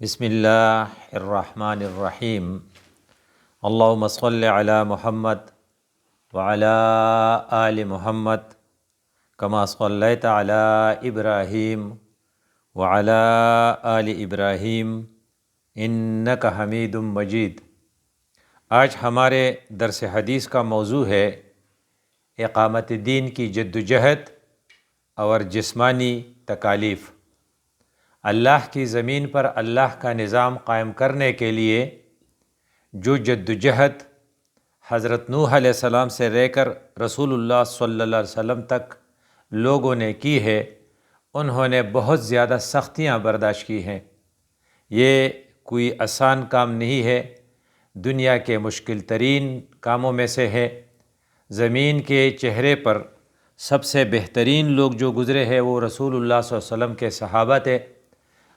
بسم اللہ الرحمن الرحیم اللہم صل علی محمد وعلی آل محمد کما صلیت علی ابراہیم وعلی آل ابراہیم انک حمید مجید۔ آج ہمارے درس حدیث کا موضوع ہے اقامت دین کی جدوجہد اور جسمانی تکالیف۔ اللہ کی زمین پر اللہ کا نظام قائم کرنے کے لیے جو جدوجہد حضرت نوح علیہ السلام سے لے کر رسول اللہ صلی اللہ علیہ وسلم تک لوگوں نے کی ہے، انہوں نے بہت زیادہ سختیاں برداشت کی ہیں۔ یہ کوئی آسان کام نہیں ہے، دنیا کے مشکل ترین کاموں میں سے ہے۔ زمین کے چہرے پر سب سے بہترین لوگ جو گزرے ہیں وہ رسول اللہ صلی اللہ علیہ وسلم کے صحابہ تھے،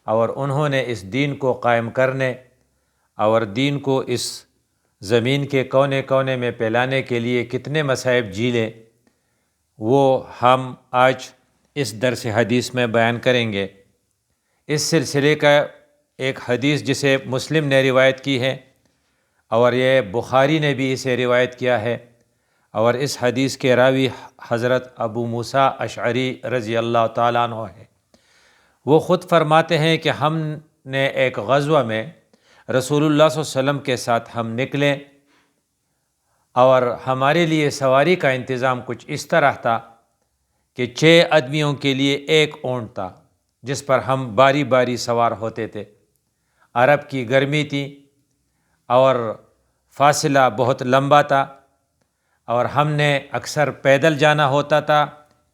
اور انہوں نے اس دین کو قائم کرنے اور دین کو اس زمین کے کونے کونے میں پھیلانے کے لیے کتنے مصائب جھیلے، وہ ہم آج اس درس حدیث میں بیان کریں گے۔ اس سلسلے کا ایک حدیث جسے مسلم نے روایت کی ہے اور یہ بخاری نے بھی اسے روایت کیا ہے، اور اس حدیث کے راوی حضرت ابو موسیٰ اشعری رضی اللہ تعالیٰ عنہ ہے۔ وہ خود فرماتے ہیں کہ ہم نے ایک غزوہ میں رسول اللہ صلی اللہ علیہ وسلم کے ساتھ ہم نکلے، اور ہمارے لیے سواری کا انتظام کچھ اس طرح تھا کہ 6 آدمیوں کے لیے ایک اونٹ تھا جس پر ہم باری باری سوار ہوتے تھے۔ عرب کی گرمی تھی اور فاصلہ بہت لمبا تھا، اور ہم نے اکثر پیدل جانا ہوتا تھا۔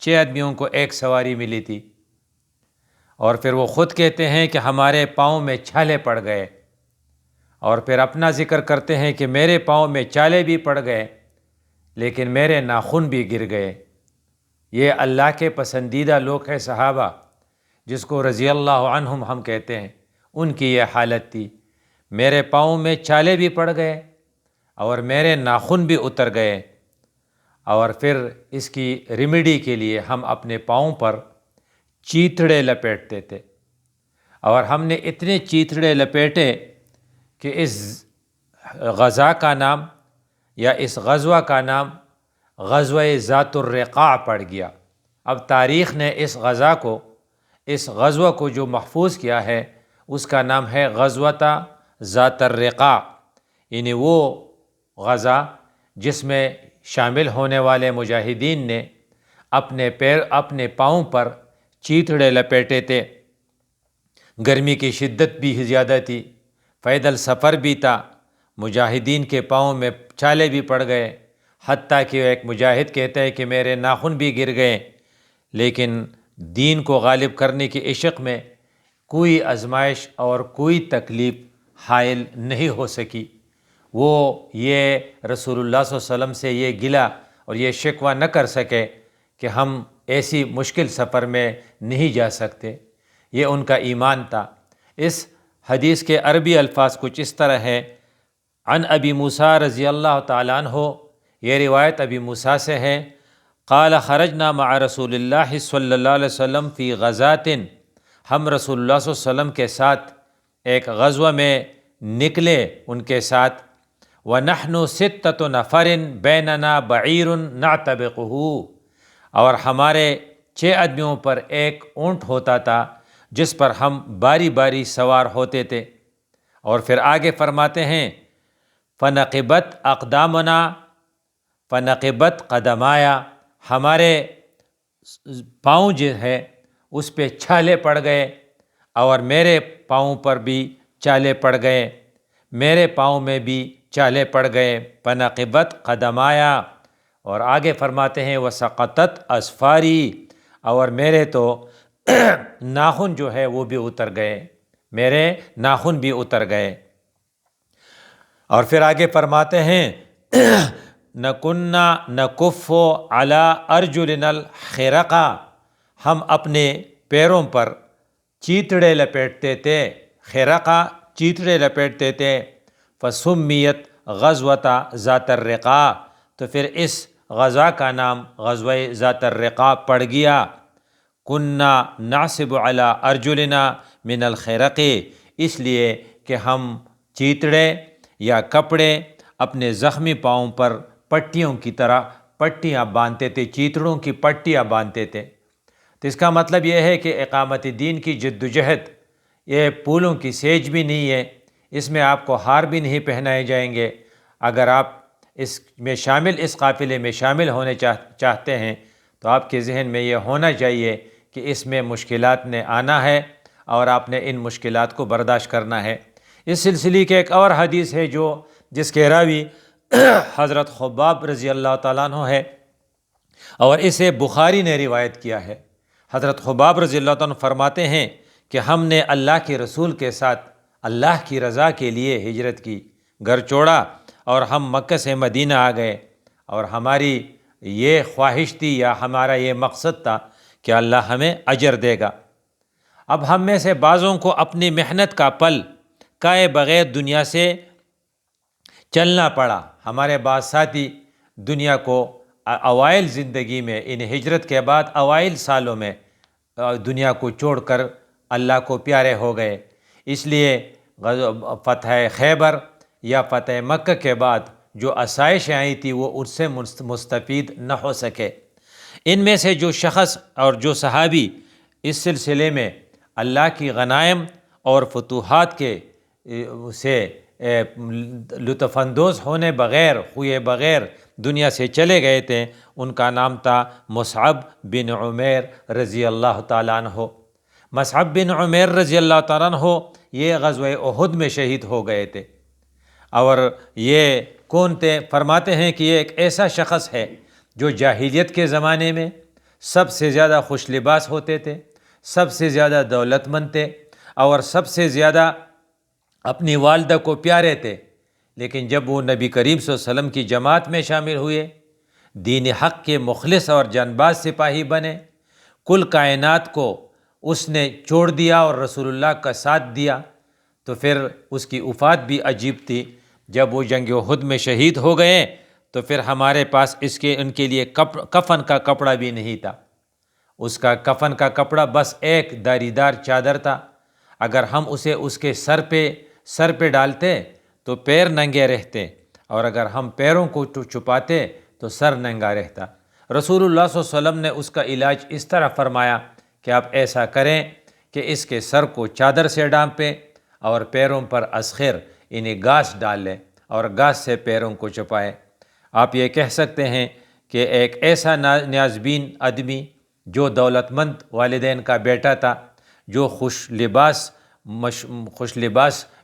6 آدمیوں کو ایک سواری ملی تھی، اور پھر وہ خود کہتے ہیں کہ ہمارے پاؤں میں چھالے پڑ گئے، اور پھر اپنا ذکر کرتے ہیں کہ میرے پاؤں میں چھالے بھی پڑ گئے لیکن میرے ناخن بھی گر گئے۔ یہ اللہ کے پسندیدہ لوگ ہیں صحابہ، جس کو رضی اللہ عنہم ہم کہتے ہیں، ان کی یہ حالت تھی۔ میرے پاؤں میں چھالے بھی پڑ گئے اور میرے ناخن بھی اتر گئے، اور پھر اس کی ریمیڈی کے لیے ہم اپنے پاؤں پر چیتڑے لپیٹتے تھے، اور ہم نے اتنے چیتڑے لپیٹے کہ اس غزہ کا نام یا اس غزوہ کا نام غزوہ ذات الرقاع پڑ گیا۔ اب تاریخ نے اس غزوہ کو جو محفوظ کیا ہے اس کا نام ہے غزوہ ذات الرقاع، یعنی وہ غزہ جس میں شامل ہونے والے مجاہدین نے اپنے پاؤں پر چیتڑے لپیٹے تھے۔ گرمی کی شدت بھی زیادہ تھی، پیدل سفر بھی تھا، مجاہدین کے پاؤں میں چھالے بھی پڑ گئے، حتیٰ کہ ایک مجاہد کہتا ہے کہ میرے ناخن بھی گر گئے، لیکن دین کو غالب کرنے کی عشق میں کوئی آزمائش اور کوئی تکلیف حائل نہیں ہو سکی۔ وہ یہ رسول اللہ صلی اللہ علیہ وسلم سے یہ گلہ اور یہ شکوہ نہ کر سکے کہ ہم ایسی مشکل سفر میں نہیں جا سکتے۔ یہ ان کا ایمان تھا۔ اس حدیث کے عربی الفاظ کچھ اس طرح ہے: عن ابی موسیٰ رضی اللہ تعالیٰ عنہ، یہ روایت ابی موسیٰ سے ہے، قال خرجنا مع رسول اللہ صلی اللہ علیہ وسلم فی غزات، ہم رسول اللہ صلی اللہ علیہ وسلم کے ساتھ ایک غزوہ میں نکلے ان کے ساتھ، ونحن 6 نفر بیننا بعیر نعتبقہ، اور ہمارے 6 آدمیوں پر ایک اونٹ ہوتا تھا جس پر ہم باری باری سوار ہوتے تھے۔ اور پھر آگے فرماتے ہیں فنقبت اقدامنا، فنقبت قدمایا، ہمارے پاؤں جو ہے اس پہ چھالے پڑ گئے، اور میرے پاؤں پر بھی چھالے پڑ گئے، میرے پاؤں میں بھی چھالے پڑ گئے، فنقبت قدمایا، اور آگے فرماتے ہیں وسقطت اظفاری، اور میرے تو ناخن جو ہے وہ بھی اتر گئے، میرے ناخن بھی اتر گئے۔ اور پھر آگے فرماتے ہیں نَكُنَّا نَكُفُّ عَلَىٰ أَرْجُلِنَا الْخِرَقَ، ہم اپنے پیروں پر چیتڑے لپیٹتے تھے، خرقہ چیتڑے لپیٹتے تھے، فَسُمِّيَتْ غَزْوَةَ ذَاتَ الرِّقَاع، تو پھر اس غزوہ کا نام غزوہ ذات الرقاع پڑ گیا۔ كُنَّا نَعْصِبُ عَلَىٰ أَرْجُلِنَا مِنَ الْخِرَقِ اس لیے کہ ہم چیتڑے یا کپڑے اپنے زخمی پاؤں پر پٹیوں کی طرح پٹیاں باندھتے تھے، چیتڑوں کی پٹیاں باندھتے تھے۔ تو اس کا مطلب یہ ہے کہ اقامت دین کی جدوجہد یہ پھولوں کی سیج بھی نہیں ہے، اس میں آپ کو ہار بھی نہیں پہنائے جائیں گے۔ اگر آپ اس میں شامل، اس قافلے میں شامل ہونے چاہتے ہیں تو آپ کے ذہن میں یہ ہونا چاہیے کہ اس میں مشکلات نے آنا ہے اور آپ نے ان مشکلات کو برداشت کرنا ہے۔ اس سلسلے کے ایک اور حدیث ہے جس کے راوی حضرت خباب رضی اللہ تعالیٰ عنہ ہے، اور اسے بخاری نے روایت کیا ہے۔ حضرت خباب رضی اللہ عنہ فرماتے ہیں کہ ہم نے اللہ کے رسول کے ساتھ اللہ کی رضا کے لیے ہجرت کی، گھر چھوڑا اور ہم مکہ سے مدینہ آ گئے، اور ہماری یہ خواہش تھی یا ہمارا یہ مقصد تھا کہ اللہ ہمیں اجر دے گا۔ اب ہم میں سے بعضوں کو اپنی محنت کا پل کائے بغیر دنیا سے چلنا پڑا۔ ہمارے بعض ساتھی دنیا کو اوائل زندگی میں، ان ہجرت کے بعد اوائل سالوں میں دنیا کو چھوڑ کر اللہ کو پیارے ہو گئے، اس لیے فتح خیبر یا فتح مکہ کے بعد جو آسائشیں آئی تھی وہ اس سے مستفید نہ ہو سکے۔ ان میں سے جو شخص اور جو صحابی اس سلسلے میں اللہ کی غنائم اور فتوحات کے سے لطف اندوز ہونے ہوئے بغیر دنیا سے چلے گئے تھے، ان کا نام تھا مصعب بن عمیر رضی اللہ تعالیٰ عنہ۔ مصعب بن عمیر رضی اللہ تعالیٰ عنہ یہ غزوہ احد میں شہید ہو گئے تھے، اور یہ کون تھے؟ فرماتے ہیں کہ یہ ایک ایسا شخص ہے جو جاہلیت کے زمانے میں سب سے زیادہ خوش لباس ہوتے تھے، سب سے زیادہ دولت مند تھے، اور سب سے زیادہ اپنی والدہ کو پیارے تھے، لیکن جب وہ نبی کریم صلی اللہ علیہ وسلم کی جماعت میں شامل ہوئے، دین حق کے مخلص اور جانباز سپاہی بنے، کل کائنات کو اس نے چھوڑ دیا اور رسول اللہ کا ساتھ دیا، تو پھر اس کی وفات بھی عجیب تھی۔ جب وہ جنگ احد میں شہید ہو گئے تو پھر ہمارے پاس ان کے لیے کفن کا کپڑا بھی نہیں تھا۔ اس کا کفن کا کپڑا بس ایک داری دار چادر تھا، اگر ہم اسے اس کے سر پہ ڈالتے تو پیر ننگے رہتے، اور اگر ہم پیروں کو چھپاتے تو سر ننگا رہتا۔ رسول اللہ صلی اللہ علیہ وسلم نے اس کا علاج اس طرح فرمایا کہ آپ ایسا کریں کہ اس کے سر کو چادر سے ڈھانپیں اور پیروں پر اسخر یعنی گھاس ڈال لیں اور گھاس سے پیروں کو چھپائیں۔ آپ یہ کہہ سکتے ہیں کہ ایک ایسا نیازبین آدمی جو دولت مند والدین کا بیٹا تھا، جو خوش لباس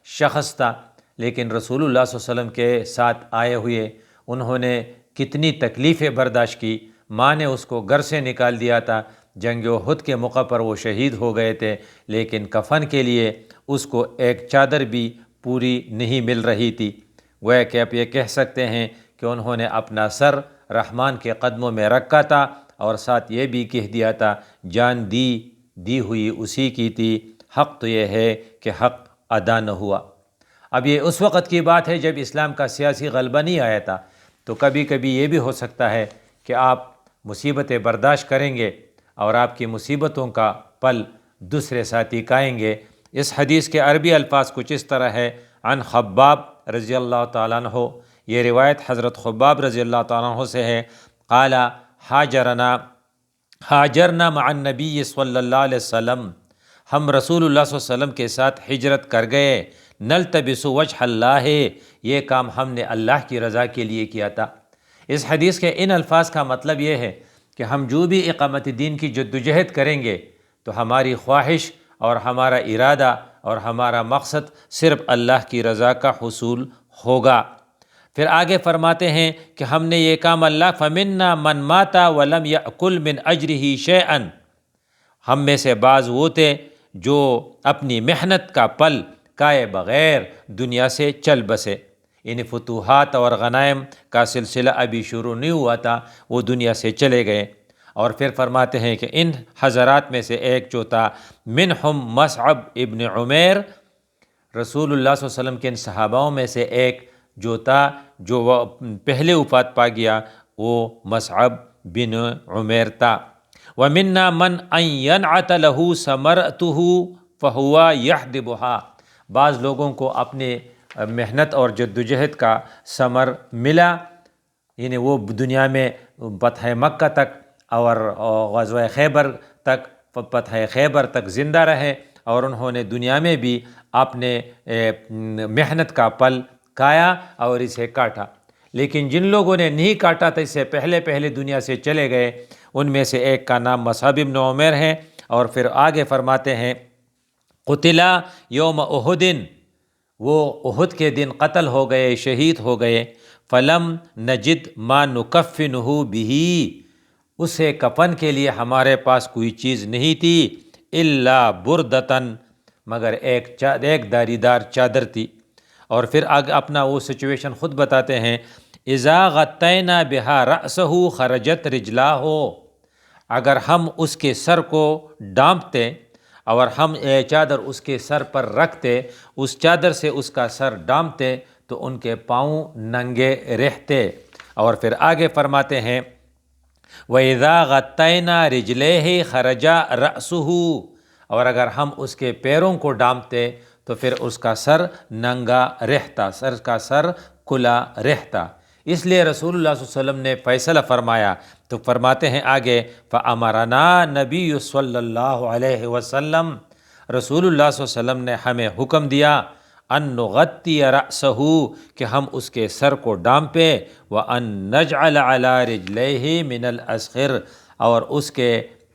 شخص تھا، لیکن رسول اللہ صلی اللہ علیہ وسلم کے ساتھ آئے ہوئے انہوں نے کتنی تکلیفیں برداشت کی۔ ماں نے اس کو گھر سے نکال دیا تھا، جنگ احد کے موقع پر وہ شہید ہو گئے تھے، لیکن کفن کے لیے اس کو ایک چادر بھی پوری نہیں مل رہی تھی۔ گویا کہ آپ یہ کہہ سکتے ہیں کہ انہوں نے اپنا سر رحمان کے قدموں میں رکھا تھا، اور ساتھ یہ بھی کہہ دیا تھا جان دی ہوئی اسی کی تھی، حق تو یہ ہے کہ حق ادا نہ ہوا۔ اب یہ اس وقت کی بات ہے جب اسلام کا سیاسی غلبہ نہیں آیا تھا، تو کبھی کبھی یہ بھی ہو سکتا ہے کہ آپ مصیبتیں برداشت کریں گے اور آپ کی مصیبتوں کا پل دوسرے ساتھی کھائیں گے۔ اس حدیث کے عربی الفاظ کچھ اس طرح ہے، عن خباب رضی اللہ تعالیٰ عنہ، یہ روایت حضرت خباب رضی اللہ تعالیٰ عنہ سے ہے، قال حاجرنا مع النبی صلی اللہ علیہ وسلم، ہم رسول اللہ صلی اللہ علیہ وسلم کے ساتھ ہجرت کر گئے، نلتبس وجہ اللہ، یہ کام ہم نے اللہ کی رضا کے لیے کیا تھا۔ اس حدیث کے ان الفاظ کا مطلب یہ ہے کہ ہم جو بھی اقامت دین کی جدوجہد کریں گے تو ہماری خواہش اور ہمارا ارادہ اور ہمارا مقصد صرف اللہ کی رضا کا حصول ہوگا۔ پھر آگے فرماتے ہیں کہ ہم نے یہ کام اللہ فمنا من ماتا ولم یأکل من اجرہ شیئا، ہم میں سے بعض وہ تھے جو اپنی محنت کا پل کائے بغیر دنیا سے چل بسے، ان فتوحات اور غنائم کا سلسلہ ابھی شروع نہیں ہوا تھا، وہ دنیا سے چلے گئے۔ اور پھر فرماتے ہیں کہ ان حضرات میں سے ایک جو تھا منہم مصعب ابن عمیر، رسول اللہ صلی اللہ علیہ وسلم کے ان صحاباؤں میں سے ایک جو تھا جو وہ پہلے وفات پا گیا، وہ مصعب بن عمیر تھا۔ وَمِنَّا مَنْ أَنْ يَنْعَتَ لَهُ ثَمَرَتُهُ فَهُوَ يَحْدِبُهَا، بعض لوگوں کو اپنی محنت اور جدوجہد کا ثمر ملا، یعنی وہ دنیا میں فتح مکہ تک اور غزوہ خیبر تک، فتح خیبر تک زندہ رہے، اور انہوں نے دنیا میں بھی اپنے محنت کا پل کھایا اور اسے کاٹا۔ لیکن جن لوگوں نے نہیں کاٹا تھا، اس سے پہلے دنیا سے چلے گئے، ان میں سے ایک کا نام مصعب بن عمیر ہے، اور پھر آگے فرماتے ہیں قتلا یوم احد، وہ احد کے دن قتل ہو گئے، شہید ہو گئے۔ فلم نجد ما نکفنہ بہ، اسے کفن کے لیے ہمارے پاس کوئی چیز نہیں تھی، الا بردتن، مگر ایک داری دار چادر تھی۔ اور پھر آگے اپنا وہ سچویشن خود بتاتے ہیں، اذا غطینا بہا رأسہ خرجت رجلاہ، اگر ہم اس کے سر کو ڈانپتے اور ہم چادر اس کے سر پر رکھتے، اس چادر سے اس کا سر ڈانپتے تو ان کے پاؤں ننگے رہتے۔ اور پھر آگے فرماتے ہیں وَإِذَا غَطَّيْنَا رِجْلَيْهِ خَرَجَ رَأْسُهُ، اور اگر ہم اس کے پیروں کو ڈانپتے تو پھر اس کا سر ننگا رہتا، سر کا سر کھلا رہتا۔ اس لیے رسول اللہ صلی اللہ علیہ وسلم نے فیصلہ فرمایا، تو فرماتے ہیں آگے فَأَمَرَنَا نبی صلی اللہ علیہ وسلم، رسول اللہ صلی اللہ علیہ وسلم نے ہمیں حکم دیا ان نغطی رأسہ، کہ ہم اس کے سر کو ڈانپے، وَأَن نَجْعَلَ عَلَى رِجْلَيْهِ مِنَ الْأَسْخِرِ، اور اس کے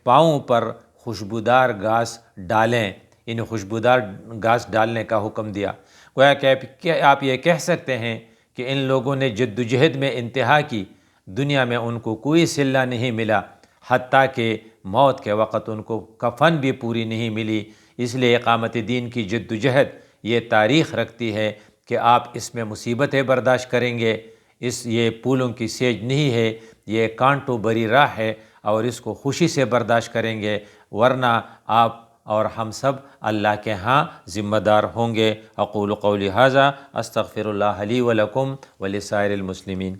پاؤں پر خوشبودار گھاس ڈالیں، یعنی خوشبودار گھاس ڈالنے کا حکم دیا۔ گویا کہ آپ یہ کہہ سکتے ہیں کہ ان لوگوں نے جدوجہد میں انتہا کی، دنیا میں ان کو کوئی صلہ نہیں ملا، حتیٰ کہ موت کے وقت ان کو کفن بھی پوری نہیں ملی۔ اس لیے اقامت دین کی جدوجہد یہ تاریخ رکھتی ہے کہ آپ اس میں مصیبتیں برداشت کریں گے، یہ پھولوں کی سیج نہیں ہے، یہ کانٹوں بھری راہ ہے، اور اس کو خوشی سے برداشت کریں گے، ورنہ آپ اور ہم سب اللہ کے ہاں ذمہ دار ہوں گے۔ اقول قولی ھذا استغفر اللہ لی ولکم ولسائر المسلمین۔